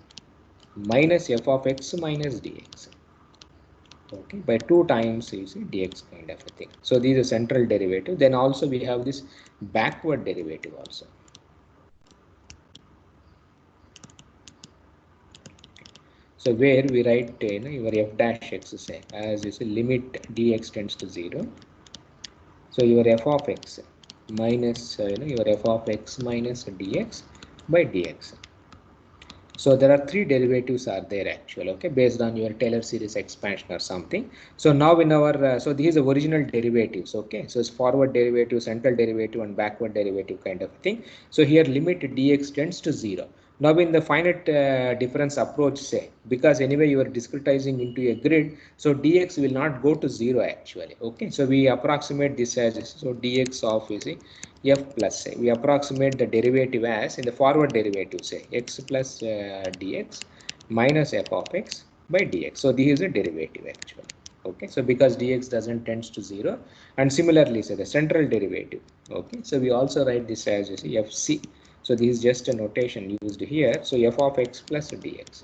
minus f of x minus dx. Okay, by 2 times you see dx kind of a thing. So this is a central derivative. Then also we have this backward derivative also. So where we write your f dash x say as is a limit dx tends to 0. So your f of x minus your f of x minus dx by dx. So there are 3 derivatives are there actually, okay, based on your Taylor series expansion or something. So now in our, so these are original derivatives, okay. So it's forward derivative, central derivative and backward derivative kind of thing. So here limit dx tends to 0. Now in the finite difference approach say, because anyway you are discretizing into a grid, so dx will not go to 0 actually, okay. So we approximate this as, so dx of is f plus say, we approximate the derivative as in the forward derivative say x plus dx minus f of x by dx. So this is a derivative actually, okay. So because dx doesn't tends to 0, and similarly say the central derivative, okay. So we also write this as fc. So this is just a notation used here. So f of x plus dx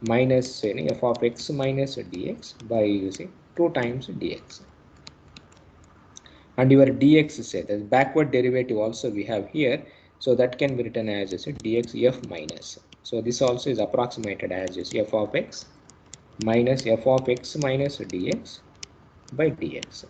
minus f of x minus dx by using 2 times dx. And your dx say the backward derivative also we have here, so that can be written as dx f minus. So this also is approximated as f of x minus f of x minus dx by dx.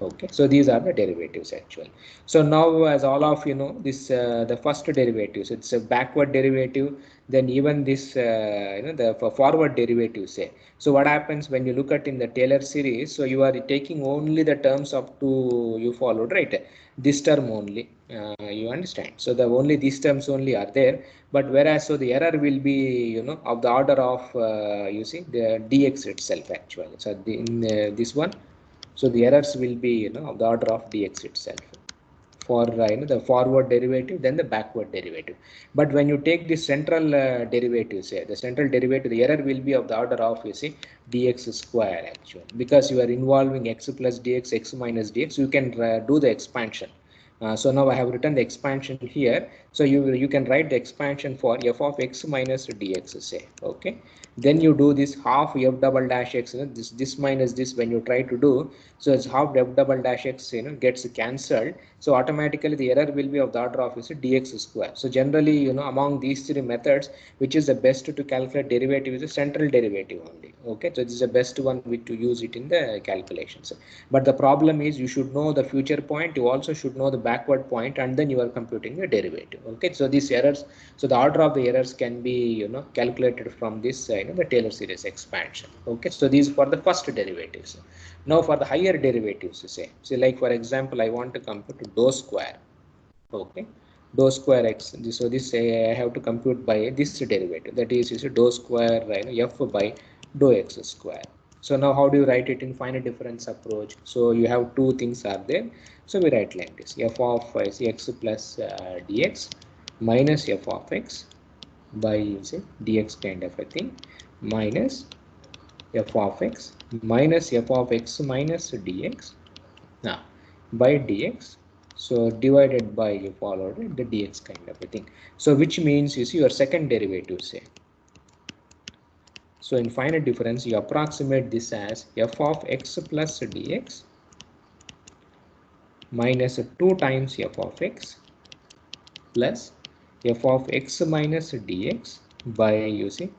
Okay, so these are the derivatives actually. So now as all of you know this the first derivatives, it's a backward derivative, then even this the forward derivative say. So what happens when you look at in the Taylor series, so you are taking only the terms up to you followed, right, this term only, you understand. So the only these terms only are there, but whereas so the error will be of the order of you see the dx itself actually. So in this one, so the errors will be of the order of dx itself for the forward derivative, then the backward derivative. But when you take the central derivative, say the central derivative, the error will be of the order of you see dx square actually, because you are involving x plus dx, x minus dx. You can do the expansion. So now I have written the expansion here. So you can write the expansion for f of x minus dx say, okay. Then you do this half f double dash x, this minus this when you try to do, so it's half f double dash x gets cancelled. So automatically the error will be of the order of dx square. So generally among these 3 methods, which is the best to calculate derivative is the central derivative only, okay. So this is the best one to use it in the calculations. But the problem is you should know the future point, you also should know the backward point, and then you are computing the derivative, okay. So these errors, so the order of the errors can be calculated from this the Taylor series expansion, okay. So these for the first derivatives. Now for the higher derivatives, say like for example I want to compute dou square, okay, dou square x. So this I have to compute by this derivative, that is dou square f by dou x square. So now how do you write it in finite difference approach? So you have 2 things are there. So we write like this, f of x plus dx minus f of x by using dx kind of a thing minus f of x minus f of x minus dx now by dx. So divided by you followed the dx kind of a thing. So which means you see your second derivative say. So in finite difference you approximate this as f of x plus dx minus 2 times f of x plus f of x minus dx by using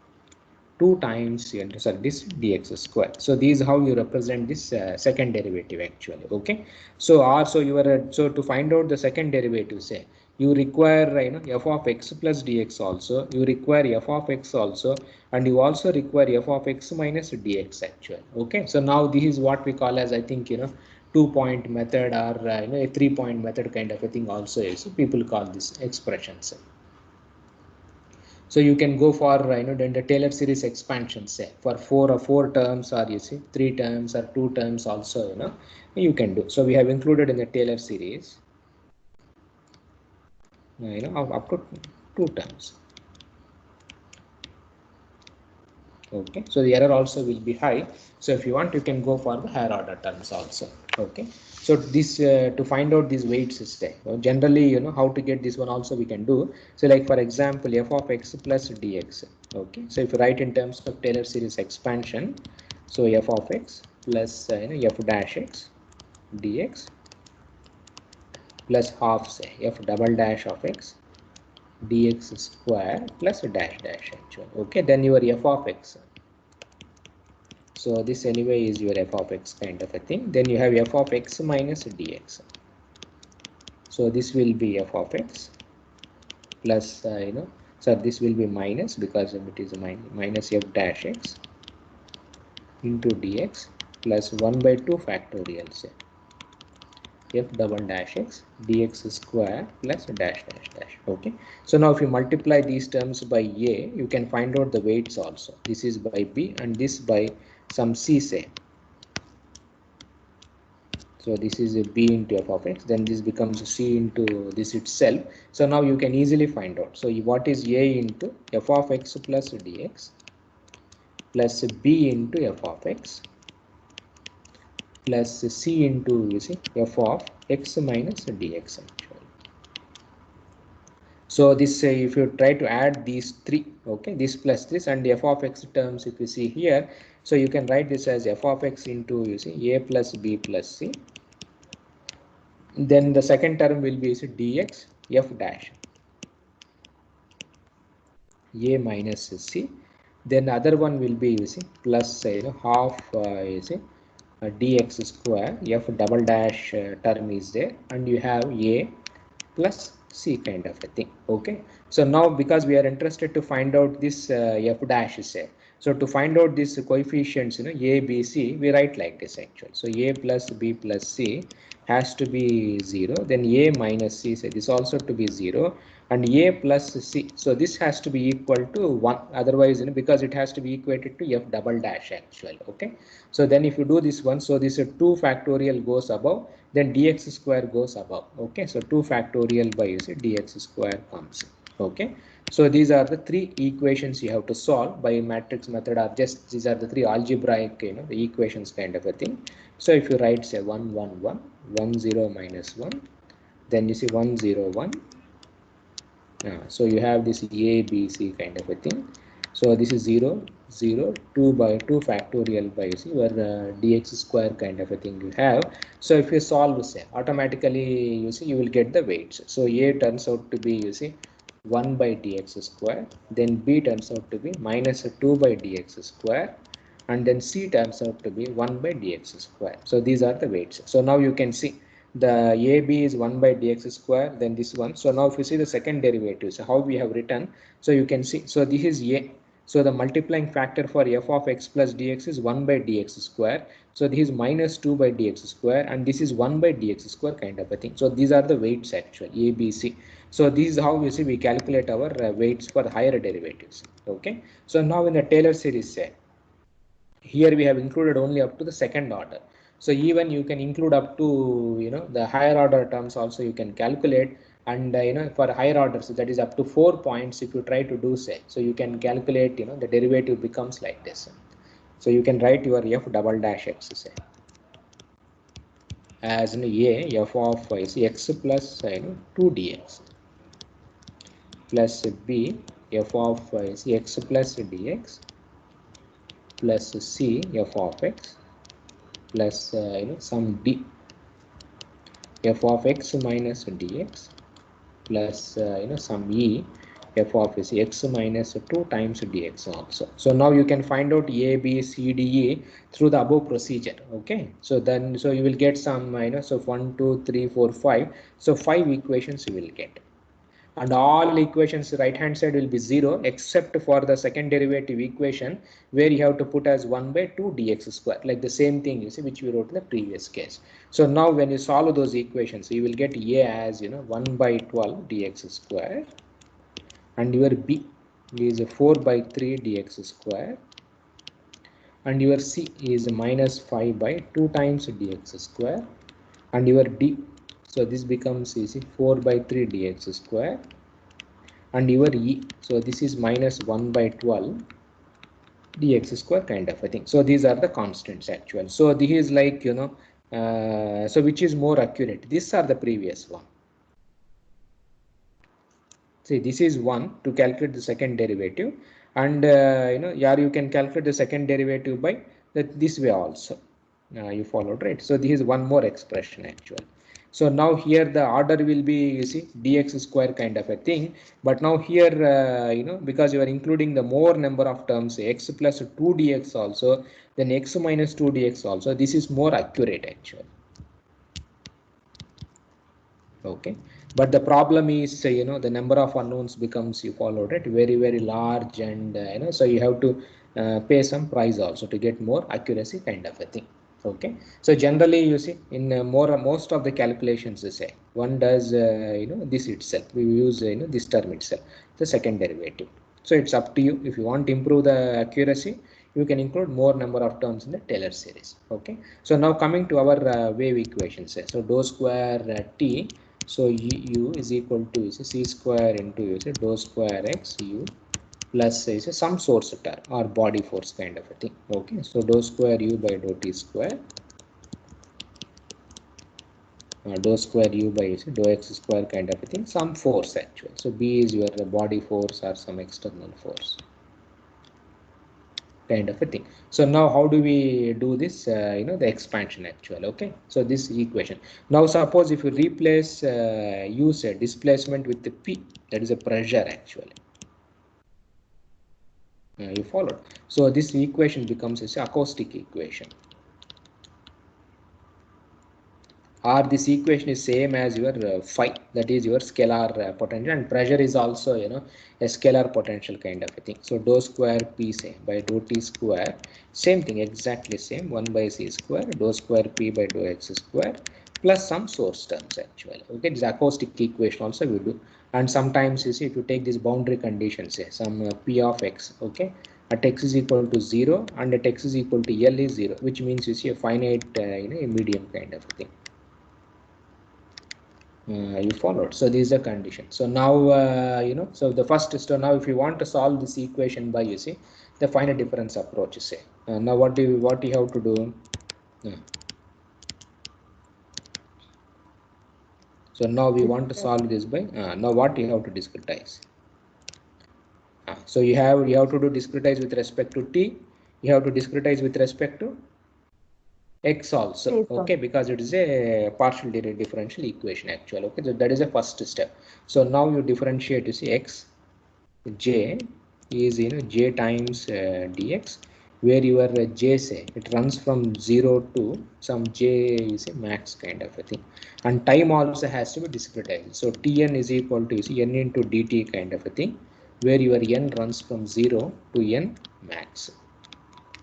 2 times this dx square. So this is how you represent this second derivative actually, okay. So also you are so to find out the second derivative say, you require f of x plus dx also, you require f of x also, and you also require f of x minus dx actually, okay. So now this is what we call as, I think 2-point method, or a 3-point method kind of a thing also is, people call this expressions. So you can go for then the Taylor series expansion say for 4 terms, or you see 3 terms or 2 terms also you can do. So we have included in the Taylor series up to 2 terms. Okay, so the error also will be high. So if you want, you can go for the higher order terms also. Okay, so this to find out these weights is there. Generally, you know how to get this one also we can do. So like for example, f of x plus dx. Okay, so if you write in terms of Taylor series expansion, so f of x plus f dash x dx plus half, say, f double dash of x dx square plus dash dash actually. Okay, then your f of x. So this anyway is your f of x kind of a thing. Then you have f of x minus dx. So this will be f of x plus so this will be minus, because it is minus f dash x into dx plus 1 by 2 factorial, say, f double dash x dx square plus dash dash dash. Okay, so now if you multiply these terms by a, you can find out the weights also. This is by b and this by some c, say. So this is a b into f of x, then this becomes c into this itself. So now you can easily find out. So what is a into f of x plus dx plus b into f of x plus c into, you see, f of x minus dx actually. So this if you try to add these three, okay, this plus this and the f of x terms, if you see here, so you can write this as f of x into, you see, a plus b plus c. Then the second term will be dx f dash a minus c. Then the other one will be, you see, plus half you see dx square f double dash term is there, and you have a plus c kind of a thing. Okay, so now because we are interested to find out this f dash is there, so to find out these coefficients, a b c, we write like this actually. So a plus b plus c has to be 0, then a minus c, say, this also to be 0, and a plus c, so this has to be equal to 1, otherwise because it has to be equated to f double dash actually. Okay, so then if you do this one, so this 2 factorial goes above, then dx square goes above. Okay, so 2 factorial by, you see, dx square comes. Okay, so these are the three equations you have to solve by matrix method, or just these are the three algebraic the equations kind of a thing. So if you write, say, 1 1 1 1 0 minus 1, then you see 1 0 1, so you have this a b c kind of a thing. So this is 0 0 2 by 2 factorial by, you see, where dx square kind of a thing you have. So if you solve, say, automatically, you see, you will get the weights. So a turns out to be, you see, 1 by dx square, then b turns out to be minus 2 by dx square, and then c turns out to be 1 by dx square. So these are the weights. So now you can see the AB is 1 by dx square, then this one. So now if you see the second derivative, so how we have written, so you can see, so this is A. So the multiplying factor for f of x plus dx is 1 by dx square. So this is minus 2 by dx square, and this is 1 by dx square kind of a thing. So these are the weights actually, A, B, C. So this is how, you see, we calculate our weights for higher derivatives. Okay, so now in the Taylor series set, here we have included only up to the second order. So even you can include up to, the higher order terms also you can calculate, and for higher orders, so that is up to 4 points if you try to do, say, so you can calculate, the derivative becomes like this. So you can write your f double dash x, say, as a f of x plus 2 dx plus b f of x plus dx plus c f of x plus some d f of x minus dx plus some e f of x minus 2 times dx also. So now you can find out a b c d e through the above procedure. Okay, so then so you will get some so 1 2 3 4 5, so 5 equations you will get, and all equations right hand side will be 0 except for the second derivative equation, where you have to put as 1 by 2 dx square, like the same thing, you see, which we wrote in the previous case. So now when you solve those equations, you will get a as 1 by 12 dx square, and your b is 4 by 3 dx square, and your c is minus 5 by 2 times dx square, and your d, so this becomes 4 by 3 dx square, and your e, so this is minus 1 by 12, dx square kind of a thing. So these are the constants actual. So this is like, you know, so which is more accurate? These are the previous one. See, this is 1 to calculate the second derivative, and you know, yeah, you can calculate the second derivative by this way also. You followed, right? So this is one more expression actually. So now here the order will be, you see, dx square kind of a thing. But now here, you know, because you are including the more number of terms, x plus 2 dx also, then x minus 2 dx also. This is more accurate actually. Okay, but the problem is, you know, the number of unknowns becomes, you followed it, very large, and you know, so you have to pay some price also to get more accuracy kind of a thing. Okay, so generally you see in most of the calculations, you say one does you know, this itself, we use you know, this term itself, the second derivative. So it's up to you. If you want to improve the accuracy, you can include more number of terms in the Taylor series. Okay, so now coming to our wave equations, so dou square t, so u is equal to, is c square into, is dou square x u plus, is some source term or body force kind of a thing. Okay, so dou square u by dou t square, dou square u by dou x square kind of a thing, some force actually. So b is your body force or some external force kind of a thing. So now how do we do this, you know, the expansion actual. Okay, so this equation, now suppose if you replace use a displacement with the p, that is a pressure actually. You followed. So this equation becomes a acoustic equation, or this equation is same as your phi, that is your scalar potential, and pressure is also, you know, a scalar potential kind of a thing. So dou square p, say, by dou t square, same thing, exactly same, 1 by c square dou square p by dou x square plus some source terms actually. Okay, this acoustic equation also we do. And sometimes you see, if you take this boundary condition, say some p of x, okay, at x is equal to 0 and at x is equal to L is 0, which means you see a finite you know, a medium kind of a thing. You followed. So this is a condition. So now you know, so the first, so now if you want to solve this equation by, you see, the finite difference approach, say now what you have to do. So now we want to solve this by now what you have to discretize. So you have to do discretize with respect to t, you have to discretize with respect to x also. Okay, because it is a partial differential equation actually. Okay, so that is the first step. So now you differentiate, you see, x j is, you know, j times dx, where your j, say, it runs from 0 to some j is a max kind of a thing, and time also has to be discretized. So tn is equal to, you see, n into dt kind of a thing, where your n runs from 0 to n max.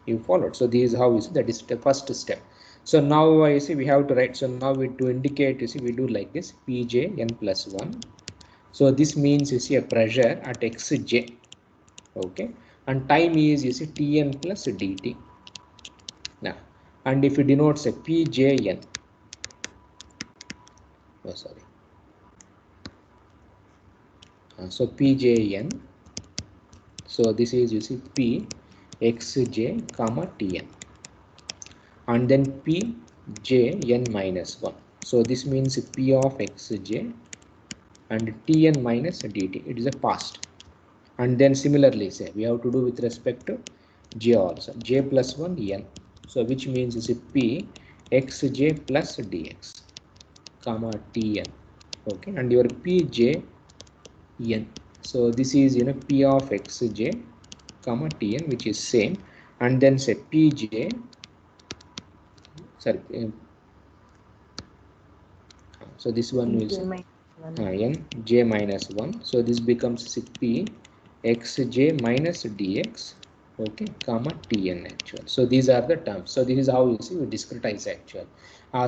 You followed. So this is how, is that is the first step. So now you see we have to write. So now we, to indicate, you see, we do like this, pj n plus 1. So this means, you see, a pressure at xj. Okay, and time is, you see, tn plus dt. Now, and if you denote, say, pjn, oh sorry, so pjn, so this is, you see, p xj comma tn, and then p j n minus 1. So this means p of xj and tn minus dt, it is a past. And then similarly, say, we have to do with respect to j also, j plus 1 n, so which means is p xj plus dx comma tn. Okay, and your pj n, so this is, you know, p of xj comma tn, which is same, and then say pj, sorry, so this one will say n j minus 1, so this becomes p xj minus dx, okay, comma tn actual. So these are the terms. So this is how, you see, we discretize actual.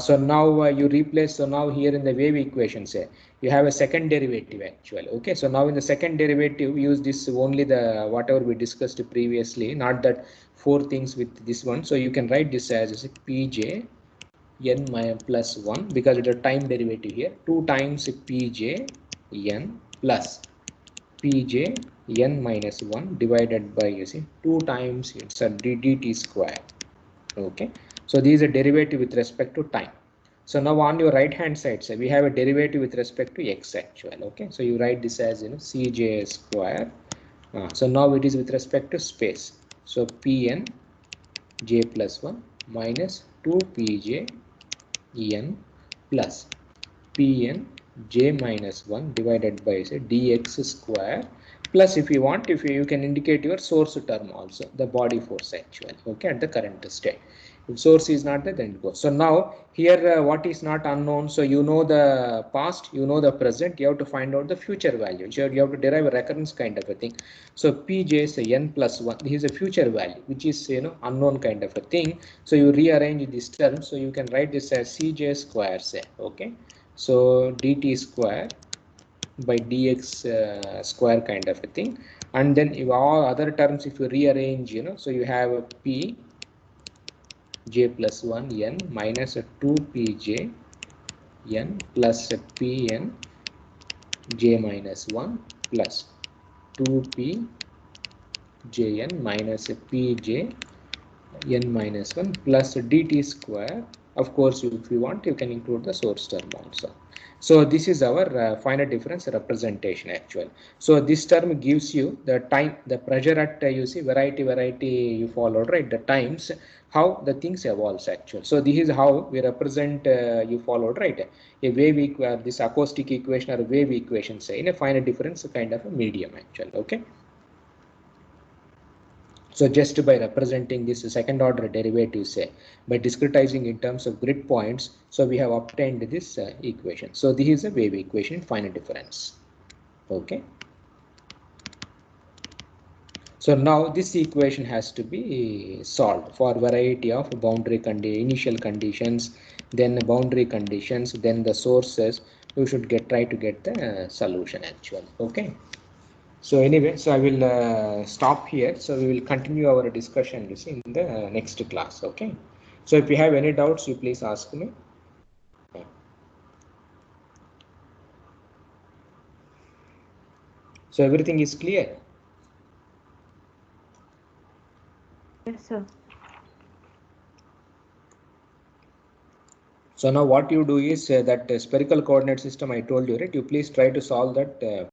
So now you replace. So now here in the wave equation, say, you have a second derivative actual. Okay, so now in the second derivative, use this only the whatever we discussed previously, not that four things with this one. So you can write this as pj n plus 1, because it is a time derivative here, 2 times pj n plus pj n minus 1 divided by, you see, 2 times it's a dt square. Okay, so this is a derivative with respect to time. So now on your right hand side, so we have a derivative with respect to x actual. Okay, so you write this as, you know, cj square. So now it is with respect to space. So pn j plus 1 minus 2 pj n plus pn j minus 1 divided by, say, dx square, plus if you want, if you can indicate your source term also, the body force actual, okay, at the current state. If source is not there, then it goes. So now here what is not unknown, so you know the past, you know the present, you have to find out the future value. So you have to derive a recurrence kind of a thing. So pj is n plus 1, this is a future value which is, you know, unknown kind of a thing. So you rearrange this term, so you can write this as cj square, say, okay. So dt square by dx square kind of a thing, and then if all other terms, if you rearrange, you know, so you have a p j plus 1 n minus a 2 pj n plus a pn j minus 1 plus 2 p jn minus a pj n minus 1 plus dt square. Of course, if you want, you can include the source term also. So this is our final difference representation actual. So this term gives you the time, the pressure at, you see, variety you followed, right, the times, how the things evolves actual. So this is how we represent, you followed, right, a wave this acoustic equation or wave equation, say, in a final difference kind of a medium actual. Okay. So just by representing this second order derivative, say, by discretizing in terms of grid points, so we have obtained this equation. So this is a wave equation in final difference. Okay. So now this equation has to be solved for variety of boundary initial conditions, then the boundary conditions, then the sources. You should try to get the solution actually. Okay. So anyway, so I will stop here. So we will continue our discussion, you see, in the next class. Okay. So if you have any doubts, you please ask me. So everything is clear. Yes, sir. So now what you do is that spherical coordinate system I told you, right? You please try to solve that